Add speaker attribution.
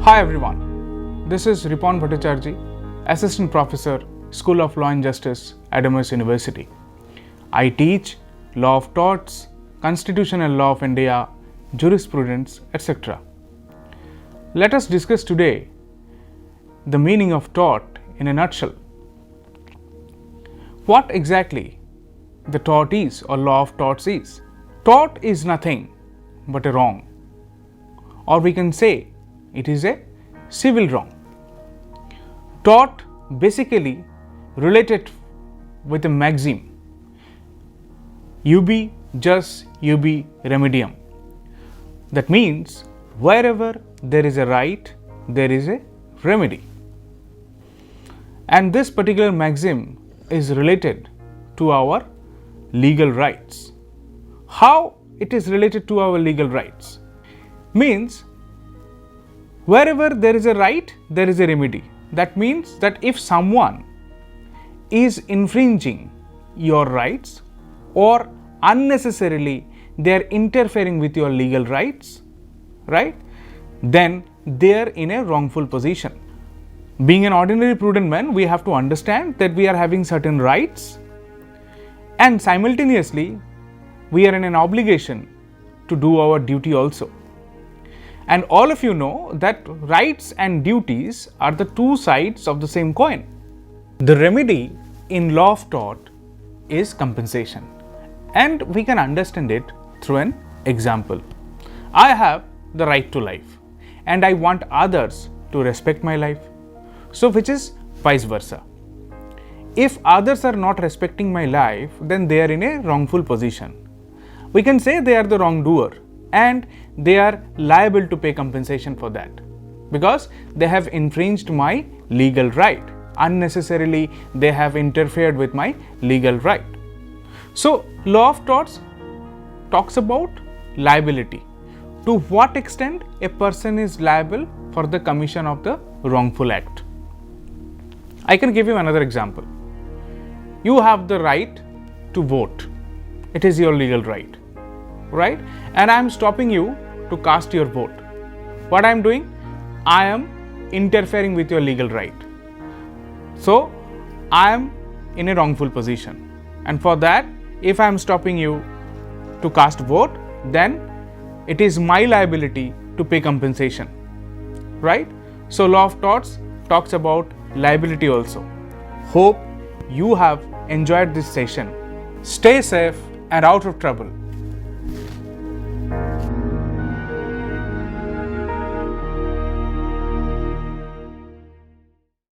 Speaker 1: Hi everyone, this is Ripon Bhattacharjee, Assistant Professor, School of Law and Justice at MS University. I teach Law of Torts, Constitutional Law of India, Jurisprudence, etc. Let us discuss today the meaning of tort in a nutshell. What exactly the tort is or law of torts is? Tort is nothing but a wrong, or we can say it is a civil wrong. Tort basically related with a maxim, ubi jus ubi remedium. That means wherever there is a right, there is a remedy. And this particular maxim is related to our legal rights. How it is related to our legal rights? Means wherever there is a right, there is a remedy. That means that if someone is infringing your rights or unnecessarily they are interfering with your legal rights, right, then they are in a wrongful position. Being an ordinary prudent man, we have to understand that we are having certain rights and simultaneously we are in an obligation to do our duty also. And all of you know that rights and duties are the two sides of the same coin. The remedy in law of tort is compensation, and we can understand it through an example. I have the right to life and I want others to respect my life. So which is vice versa. If others are not respecting my life, then they are in a wrongful position. We can say they are the wrongdoer and they are liable to pay compensation for that because they have infringed my legal right. Unnecessarily, they have interfered with my legal right. So, law of torts talks about liability. To what extent a person is liable for the commission of the wrongful act. I can give you another example. You have the right to vote. It is your legal right, right? And I am stopping you to cast your vote. What I am doing? I am interfering with your legal right. So, I am in a wrongful position. And for that, if I am stopping you to cast vote, then it is my liability to pay compensation, right? So, law of torts talks about liability also. Hope you have enjoyed this session. Stay safe and out of trouble.